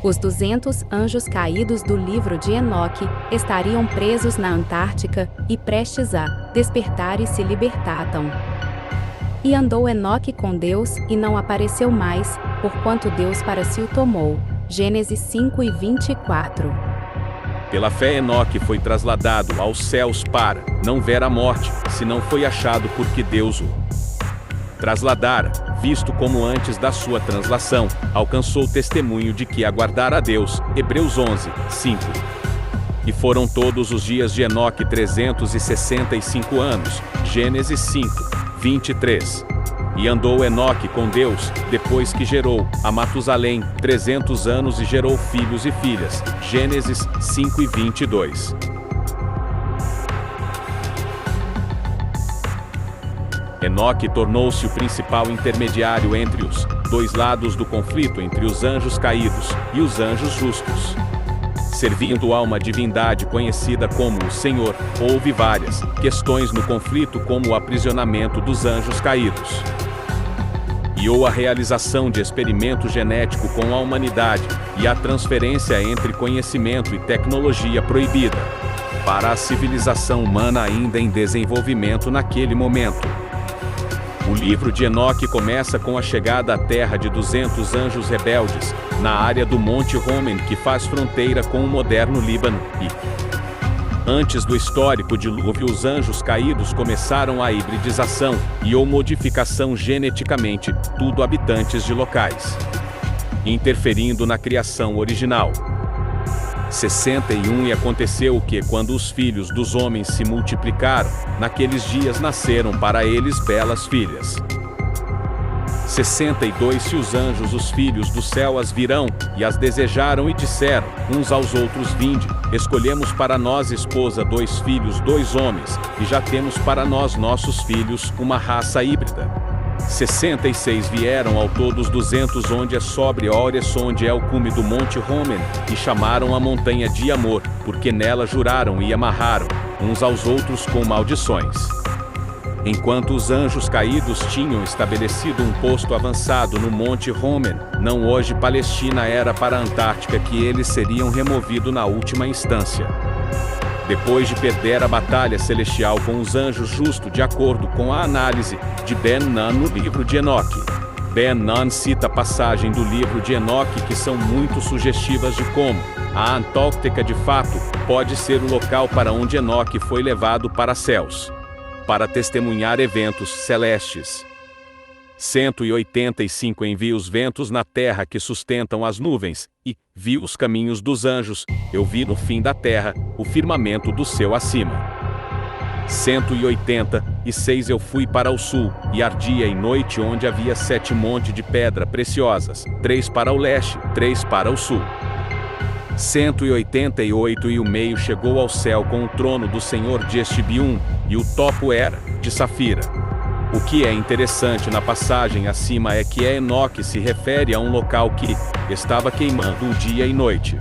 Os 200 anjos caídos do livro de Enoque estariam presos na Antártica e prestes a despertar e se libertatam. E andou Enoque com Deus e não apareceu mais, porquanto Deus para si o tomou. Gênesis 5:24. Pela fé Enoque foi trasladado aos céus para não ver a morte, se não foi achado porque Deus o trasladara, visto como antes da sua translação, alcançou testemunho de que aguardara a Deus. Hebreus 11:5. E foram todos os dias de Enoque 365 anos. Gênesis 5:23. E andou Enoque com Deus, depois que gerou a Matusalém 300 anos e gerou filhos e filhas. Gênesis 5:22. Enoque tornou-se o principal intermediário entre os dois lados do conflito entre os anjos caídos e os anjos justos. Servindo a uma divindade conhecida como o Senhor, houve várias questões no conflito, como o aprisionamento dos anjos caídos e a realização de experimento genético com a humanidade, e a transferência entre conhecimento e tecnologia proibida para a civilização humana ainda em desenvolvimento naquele momento. O livro de Enoque começa com a chegada à terra de 200 anjos rebeldes, na área do Monte Romen, que faz fronteira com o moderno Líbano, e antes do histórico dilúvio, os anjos caídos começaram a hibridização e modificação geneticamente, tudo habitantes de locais, interferindo na criação original. 61 E aconteceu o que, quando os filhos dos homens se multiplicaram, naqueles dias nasceram para eles belas filhas. 62 Se os anjos, os filhos do céu, as virão, e as desejaram, e disseram uns aos outros: vinde, escolhemos para nós esposa 2 filhos, 2 homens, e já temos para nós nossos filhos, uma raça híbrida. 66 Vieram ao todo os 200, onde é sobre Ores, onde é o cume do Monte Romen, e chamaram a montanha de Amor, porque nela juraram e amarraram uns aos outros com maldições. Enquanto os anjos caídos tinham estabelecido um posto avançado no Monte Romen, não hoje Palestina, era para a Antártica que eles seriam removidos na última instância. Depois de perder a batalha celestial com os anjos justos, de acordo com a análise de Ben-Nun no livro de Enoque. Ben-Nun cita passagem do livro de Enoque que são muito sugestivas de como a Antártica de fato pode ser o local para onde Enoque foi levado para céus, para testemunhar eventos celestes. 185 Envia os ventos na terra que sustentam as nuvens, e vi os caminhos dos anjos, eu vi no fim da terra, o firmamento do céu acima. 186 Eu fui para o sul, e ardia em noite, onde havia 7 montes de pedra preciosas, 3 para o leste, 3 para o sul. 188 E o meio chegou ao céu com o trono do Senhor de Estibium, e o topo era de safira. O que é interessante na passagem acima é que Enoque se refere a um local que estava queimando o dia e noite.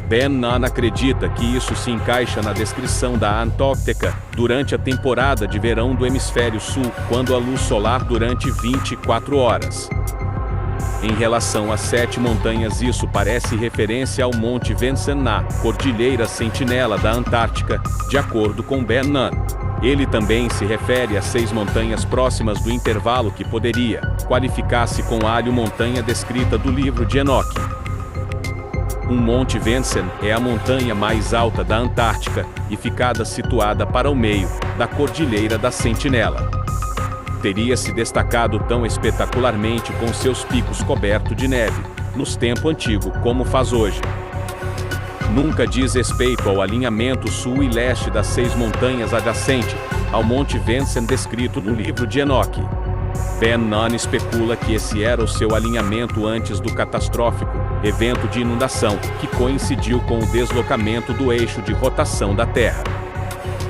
Ben-Nun acredita que isso se encaixa na descrição da Antártica durante a temporada de verão do hemisfério sul, quando a luz solar durante 24 horas. Em relação às 7 montanhas, isso parece referência ao Monte Vinson na Cordilheira Sentinela da Antártica, de acordo com Ben-Nun. Ele também se refere a 6 montanhas próximas do intervalo que poderia qualificar-se com a montanha descrita do livro de Enoque. O Monte Vinson é a montanha mais alta da Antártica e ficada situada para o meio da Cordilheira da Sentinela. Teria se destacado tão espetacularmente com seus picos cobertos de neve, nos tempos antigos, como faz hoje. Nunca diz respeito ao alinhamento sul e leste das 6 montanhas adjacentes ao Monte Vinson descrito no livro de Enoque. Ben-Nun especula que esse era o seu alinhamento antes do catastrófico evento de inundação, que coincidiu com o deslocamento do eixo de rotação da Terra.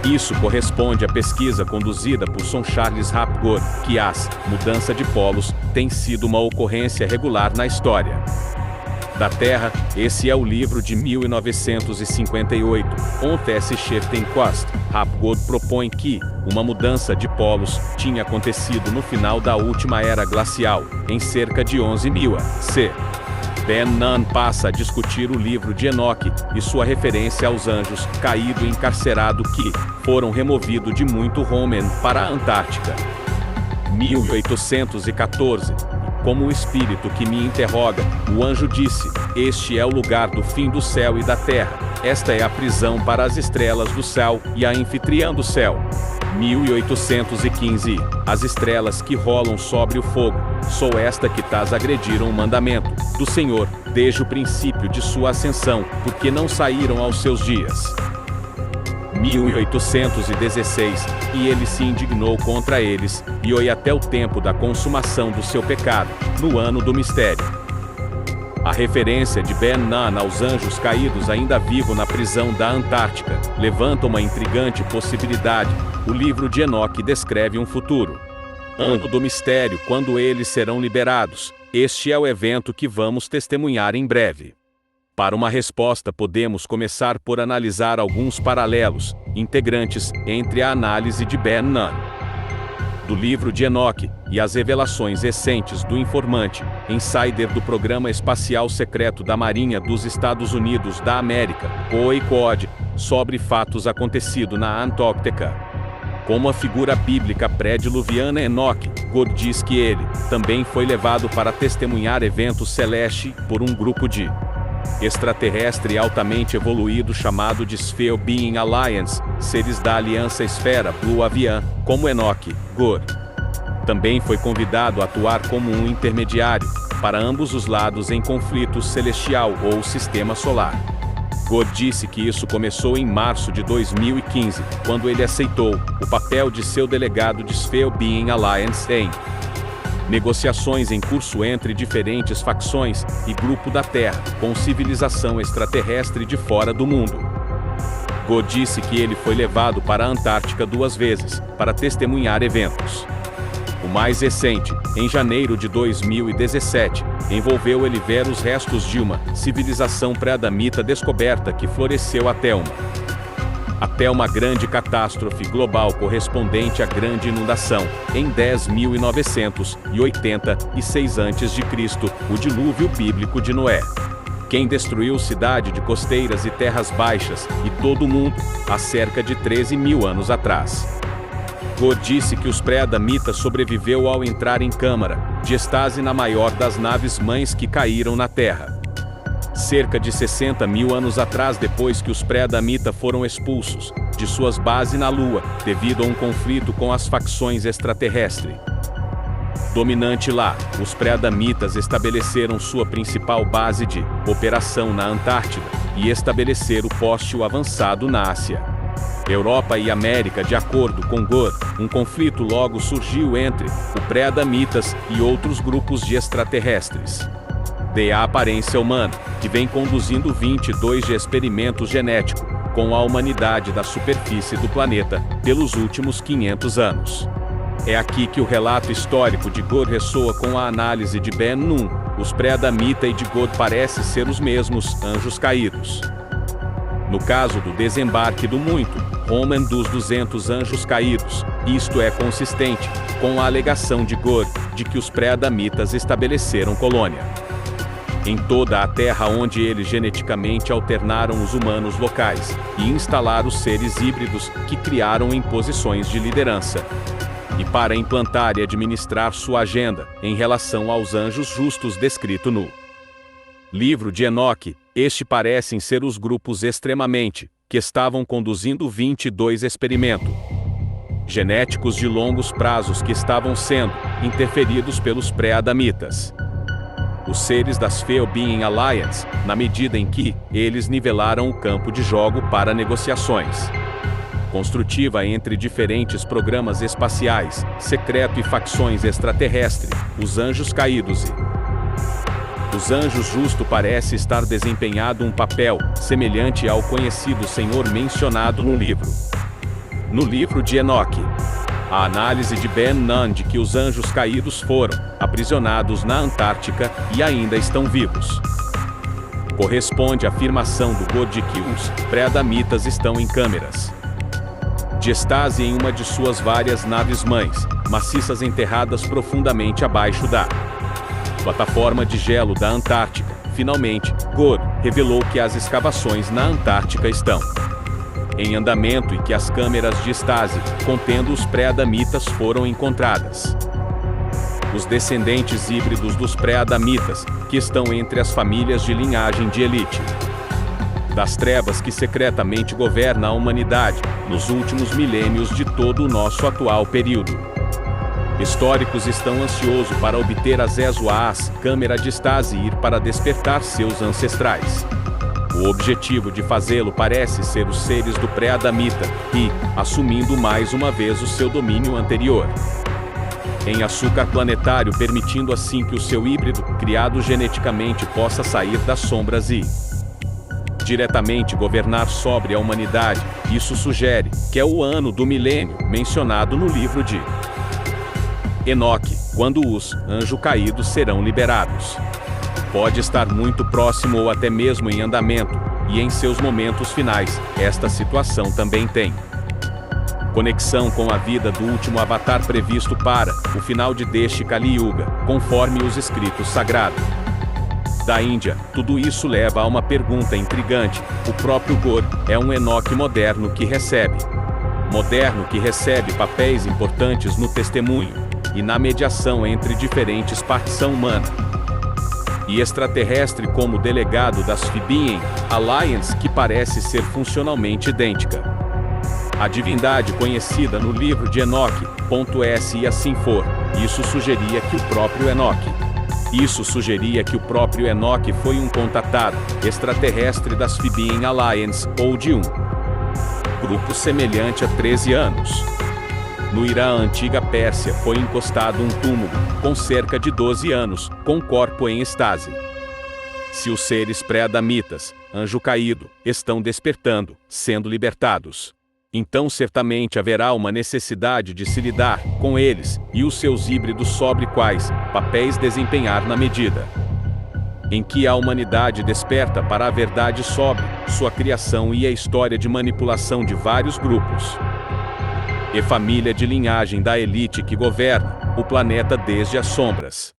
Isso corresponde à pesquisa conduzida por Sir Charles Hapgood, que as mudança de polos tem sido uma ocorrência regular na história da Terra. Esse é o livro de 1958, Ontes Shifting Coast. Hapgood propõe que uma mudança de polos tinha acontecido no final da última era glacial, em cerca de 11.000 a.C. Ben-Nun passa a discutir o livro de Enoque e sua referência aos anjos caído e encarcerado que foram removidos de muito Homen para a Antártica. 1814. Como o espírito que me interroga, o anjo disse: este é o lugar do fim do céu e da terra. Esta é a prisão para as estrelas do céu e a anfitriã do céu. 1815. As estrelas que rolam sobre o fogo, sou esta que tas agrediram o mandamento do Senhor, desde o princípio de sua ascensão, porque não saíram aos seus dias. 1816. E ele se indignou contra eles, e foi até o tempo da consumação do seu pecado, no ano do mistério. A referência de Ben-Nun aos anjos caídos ainda vivo na prisão da Antártica levanta uma intrigante possibilidade. O livro de Enoque descreve um futuro ano do mistério, quando eles serão liberados. Este é o evento que vamos testemunhar em breve. Para uma resposta, podemos começar por analisar alguns paralelos integrantes entre a análise de Ben-Nun do livro de Enoque e as revelações recentes do informante insider do Programa Espacial Secreto da Marinha dos Estados Unidos da América, (OECOD), sobre fatos acontecidos na Antártica. Como a figura bíblica pré-diluviana Enoque, God diz que ele também foi levado para testemunhar eventos celestes por um grupo de extraterrestre altamente evoluído chamado de Sphere Being Alliance, seres da Aliança Esfera Blue Avian, como Enoque, God. Também foi convidado a atuar como um intermediário para ambos os lados em conflitos celestial ou sistema solar. God disse que isso começou em março de 2015, quando ele aceitou o papel de seu delegado de Sphere Being Alliance em negociações em curso entre diferentes facções e grupo da Terra, com civilização extraterrestre de fora do mundo. God disse que ele foi levado para a Antártica 2 vezes, para testemunhar eventos. O mais recente, em janeiro de 2017, envolveu ele ver os restos de uma civilização pré-adamita descoberta que floresceu até uma grande catástrofe global correspondente à grande inundação, em 10.986 a.C., o dilúvio bíblico de Noé. Quem destruiu cidade de costeiras e terras baixas, e todo o mundo, há cerca de 13.000 anos atrás. God disse que os pré-adamitas sobreviveu ao entrar em câmara de estase na maior das naves-mães que caíram na Terra. Cerca de 60.000 anos atrás, depois que os pré-adamitas foram expulsos de suas bases na Lua, devido a um conflito com as facções extraterrestres dominante lá, os pré-adamitas estabeleceram sua principal base de operação na Antártida e estabeleceram o posto avançado na Ásia, Europa e América. De acordo com God, um conflito logo surgiu entre os pré-adamitas e outros grupos de extraterrestres de aparência humana, que vem conduzindo 22 de experimentos genéticos com a humanidade da superfície do planeta pelos últimos 500 anos. É aqui que o relato histórico de God ressoa com a análise de Ben-Nun. Os pré-adamita e de God parecem ser os mesmos anjos caídos. No caso do desembarque do muito Homen dos 200 anjos caídos, isto é consistente com a alegação de God de que os pré-adamitas estabeleceram colônia em toda a Terra, onde eles geneticamente alternaram os humanos locais e instalaram os seres híbridos que criaram em posições de liderança e para implantar e administrar sua agenda em relação aos anjos justos descrito no livro de Enoque. Este parecem ser os grupos extremamente que estavam conduzindo 22 experimentos genéticos de longos prazos que estavam sendo interferidos pelos pré-adamitas, os seres das Sphere Being Alliance, na medida em que eles nivelaram o campo de jogo para negociações construtiva entre diferentes programas espaciais, secreto e facções extraterrestres, os anjos caídos e os anjos justos parecem estar desempenhando um papel semelhante ao conhecido Senhor mencionado no livro de Enoque. A análise de Ben-Nun de que os anjos caídos foram aprisionados na Antártica e ainda estão vivos corresponde à afirmação do God de que os pré-adamitas estão em câmeras de estase em uma de suas várias naves-mães, maciças enterradas profundamente abaixo da plataforma de gelo da Antártica, finalmente, Gore revelou que as escavações na Antártica estão em andamento e que as câmeras de estase, contendo os pré-adamitas, foram encontradas. Os descendentes híbridos dos pré-adamitas, que estão entre as famílias de linhagem de elite das trevas que secretamente governa a humanidade, nos últimos milênios de todo o nosso atual período. Históricos estão ansiosos para obter as ESWAs, câmera de estase e ir para despertar seus ancestrais. O objetivo de fazê-lo parece ser os seres do pré-adamita, e, assumindo mais uma vez o seu domínio anterior em açúcar planetário, permitindo assim que o seu híbrido, criado geneticamente, possa sair das sombras e diretamente governar sobre a humanidade. Isso sugere que é o ano do milênio, mencionado no livro de Enoque, quando os anjos caídos serão liberados. Pode estar muito próximo ou até mesmo em andamento, e em seus momentos finais, esta situação também tem conexão com a vida do último avatar previsto para o final de deste Kali Yuga, conforme os escritos sagrados da Índia. Tudo isso leva a uma pergunta intrigante: o próprio Gore é um Enoque moderno que recebe papéis importantes no testemunho e na mediação entre diferentes facção humana e extraterrestre como delegado das Fibien Alliance, que parece ser funcionalmente idêntica à divindade conhecida no livro de Enoque. Se assim for, isso sugeria que o próprio Enoque foi um contatado extraterrestre das Fibien Alliance, ou de um grupo semelhante há 13 anos. No Irã, a antiga Pérsia, foi encostado um túmulo, com cerca de 12 anos, com corpo em estase. Se os seres pré-adamitas, anjo caído, estão despertando, sendo libertados, então certamente haverá uma necessidade de se lidar com eles e os seus híbridos sobre quais papéis desempenhar na medida em que a humanidade desperta para a verdade sobre sua criação e a história de manipulação de vários grupos e família de linhagem da elite que governa o planeta desde as sombras.